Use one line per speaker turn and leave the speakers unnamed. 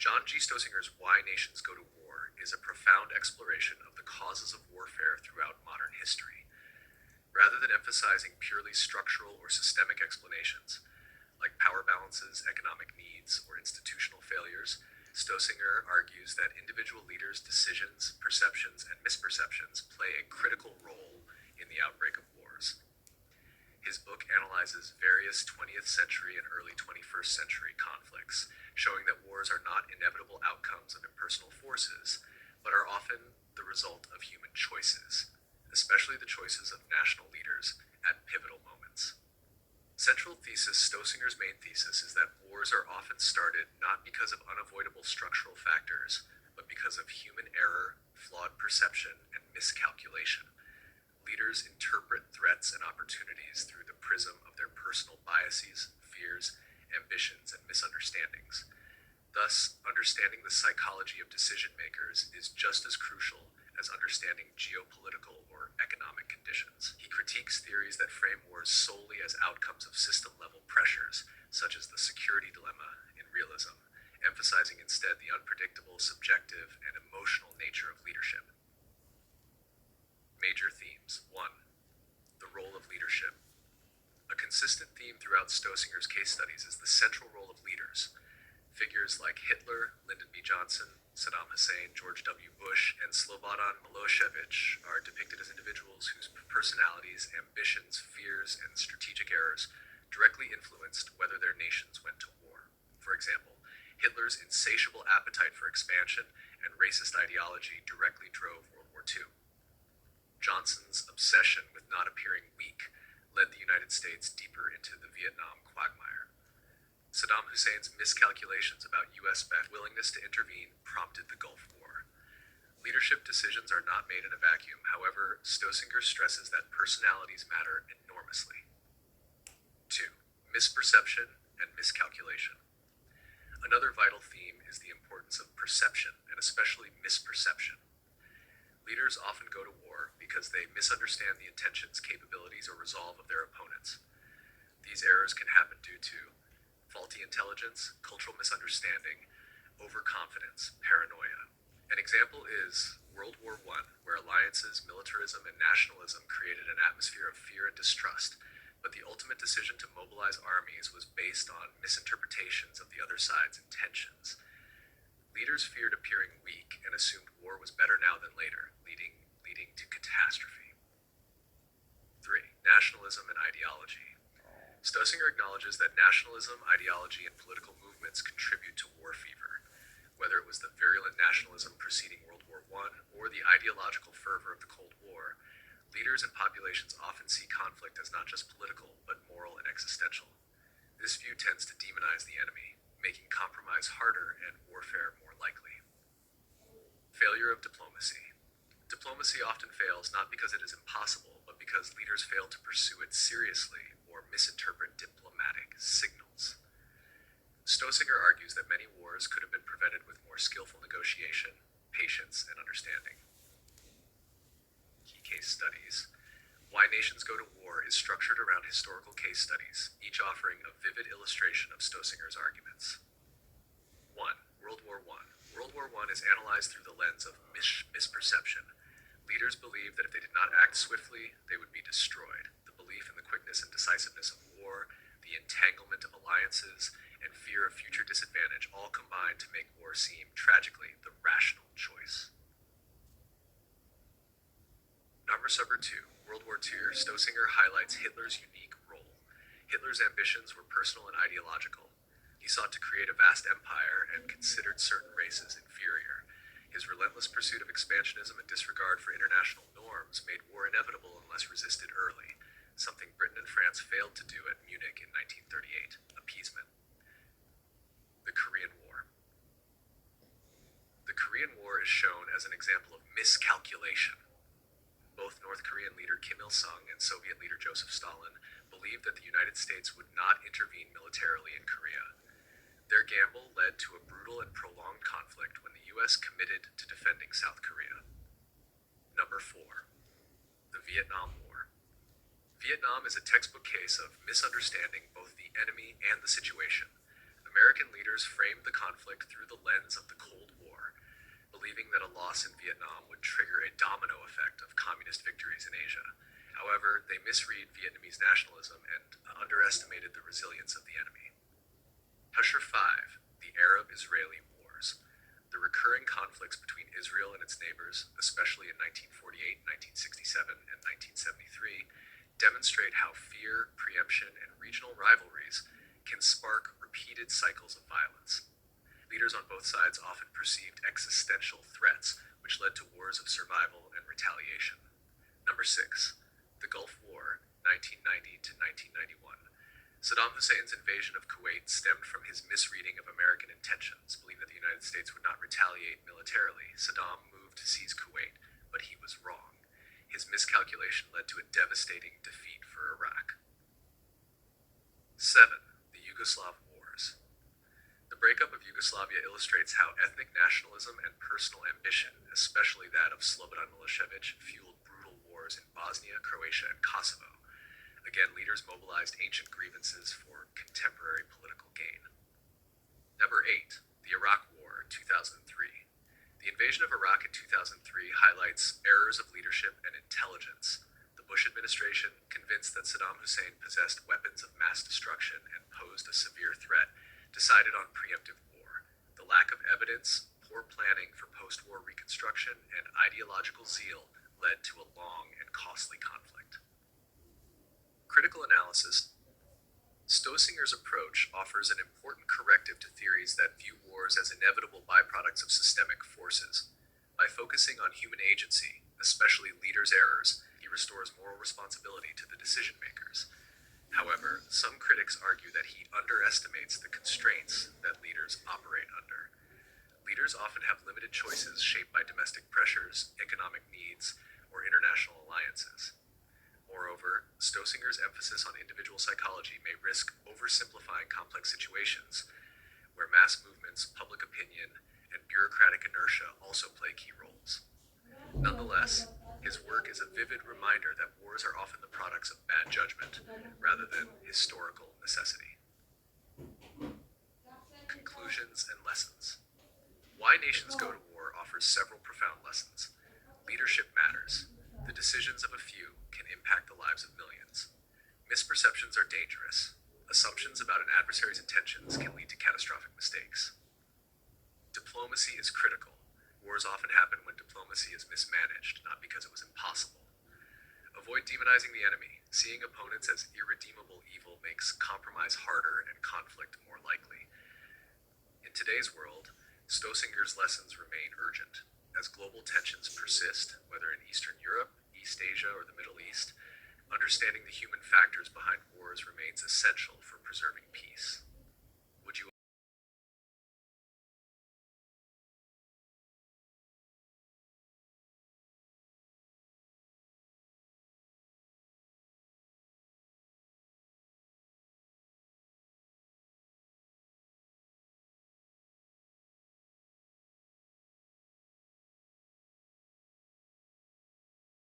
John G. Stoessinger's Why Nations Go to War is a profound exploration of the causes of warfare throughout modern history. Rather than emphasizing purely structural or systemic explanations, like power balances, economic needs, or institutional failures, Stoessinger argues that individual leaders' decisions, perceptions, and misperceptions play a critical role in the outbreak of wars. His book analyzes various 20th century and early 21st century conflicts, showing that wars are not inevitable outcomes of impersonal forces, but are often the result of human choices, especially the choices of national leaders at pivotal moments. Central thesis Stoessinger's main thesis is that wars are often started not because of unavoidable structural factors, but because of human error, flawed perception, and miscalculation. Leaders interpret threats and opportunities through the prism of their personal biases, fears, ambitions, and misunderstandings. Thus, understanding the psychology of decision makers is just as crucial as understanding geopolitical or economic conditions. He critiques theories that frame wars solely as outcomes of system-level pressures, such as the security dilemma in realism, emphasizing instead the unpredictable, subjective, and emotional nature of leadership. Major themes. 1. The role of leadership. A consistent theme throughout Stoessinger's case studies is the central role of leaders. Figures like Hitler, Lyndon B. Johnson, Saddam Hussein, George W. Bush, and Slobodan Milosevic are depicted as individuals whose personalities, ambitions, fears, and strategic errors directly influenced whether their nations went to war. For example, Hitler's insatiable appetite for expansion and racist ideology directly drove World War II. Johnson's obsession with not appearing weak led the United States deeper into the Vietnam quagmire. Saddam Hussein's miscalculations about U.S.-backed willingness to intervene prompted the Gulf War. Leadership decisions are not made in a vacuum. However, Stoessinger stresses that personalities matter enormously. 2. Misperception and miscalculation. Another vital theme is the importance of perception, and especially misperception. Leaders often go to war because they misunderstand the intentions, capabilities, or resolve of their opponents. These errors can happen due to faulty intelligence, cultural misunderstanding, overconfidence, paranoia. An example is World War I, where alliances, militarism, and nationalism created an atmosphere of fear and distrust, but the ultimate decision to mobilize armies was based on misinterpretations of the other side's intentions. Leaders feared appearing weak and assumed war was better now than later, leading to catastrophe. 3. Nationalism and ideology. Stoessinger acknowledges that nationalism, ideology, and political movements contribute to war fever. Whether it was the virulent nationalism preceding World War I or the ideological fervor of the Cold War, leaders and populations often see conflict as not just political, but moral and existential. This view tends to demonize the enemy, making compromise harder and warfare more likely. Failure of diplomacy. Diplomacy often fails not because it is impossible, but because leaders fail to pursue it seriously or misinterpret diplomatic signals. Stoessinger argues that many wars could have been prevented with more skillful negotiation, patience, and understanding. Key case studies. Why Nations Go to War is structured around historical case studies, each offering a vivid illustration of Stoessinger's arguments. 1. World War I. World War I is analyzed through the lens of misperception. Leaders believed that if they did not act swiftly, they would be destroyed. The belief in the quickness and decisiveness of war, the entanglement of alliances, and fear of future disadvantage all combined to make war seem, tragically, the rational choice. Number 2. World War II. Stoessinger highlights Hitler's unique role. Hitler's ambitions were personal and ideological. He sought to create a vast empire and considered certain races inferior. His relentless pursuit of expansionism and disregard for international norms made war inevitable unless resisted early, something Britain and France failed to do at Munich in 1938, appeasement. The Korean War. The Korean War is shown as an example of miscalculation. Both North Korean leader Kim Il-sung and Soviet leader Joseph Stalin believed that the United States would not intervene militarily in Korea. Their gamble led to a brutal and prolonged conflict when the U.S. committed to defending South Korea. Number 4. The Vietnam War. Vietnam is a textbook case of misunderstanding both the enemy and the situation. American leaders framed the conflict through the lens of the Cold War, believing that a loss in Vietnam would trigger a domino effect of communist victories in Asia. However, they misread Vietnamese nationalism and underestimated the resilience of the enemy. Husher 5, the Arab-Israeli Wars. The recurring conflicts between Israel and its neighbors, especially in 1948, 1967, and 1973, demonstrate how fear, preemption, and regional rivalries can spark repeated cycles of violence. Leaders on both sides often perceived existential threats, which led to wars of survival and retaliation. Number 6. The Gulf War, 1990 to 1991. Saddam Hussein's invasion of Kuwait stemmed from his misreading of American intentions, believing that the United States would not retaliate militarily. Saddam moved to seize Kuwait, but he was wrong. His miscalculation led to a devastating defeat for Iraq. 7. The Yugoslav Wars. The breakup of Yugoslavia illustrates how ethnic nationalism and personal ambition, especially that of Slobodan Milosevic, fueled brutal wars in Bosnia, Croatia, and Kosovo. Again, leaders mobilized ancient grievances for contemporary political gain. Number 8. The Iraq War, 2003. The invasion of Iraq in 2003 highlights errors of leadership and intelligence. The Bush administration, convinced that Saddam Hussein possessed weapons of mass destruction and posed a severe threat, decided on preemptive war. The lack of evidence, poor planning for post-war reconstruction, and ideological zeal led to a long and costly conflict. Critical analysis. Stoessinger's approach offers an important corrective to theories that view wars as inevitable byproducts of systemic forces. By focusing on human agency, especially leaders' errors, he restores moral responsibility to the decision makers. However, some critics argue that he underestimates the constraints that leaders operate under. Leaders often have limited choices shaped by domestic pressures, economic needs, or international alliances. Moreover, Stoessinger's emphasis on individual psychology may risk oversimplifying complex situations, where mass movements, public opinion, and bureaucratic inertia also play key roles. Nonetheless, his work is a vivid reminder that wars are often the products of bad judgment, rather than historical necessity. Conclusions and lessons. Why Nations Go to War offers several profound lessons. Leadership matters. The decisions of a few can impact the lives of millions. Misperceptions are dangerous. Assumptions about an adversary's intentions can lead to catastrophic mistakes. Diplomacy is critical. Wars often happen when diplomacy is mismanaged, not because it was impossible. Avoid demonizing the enemy. Seeing opponents as irredeemable evil makes compromise harder and conflict more likely. In today's world, Stoessinger's lessons remain urgent. As global tensions persist, whether in Eastern Europe, East Asia, or the Middle East, understanding the human factors behind wars remains essential for preserving peace.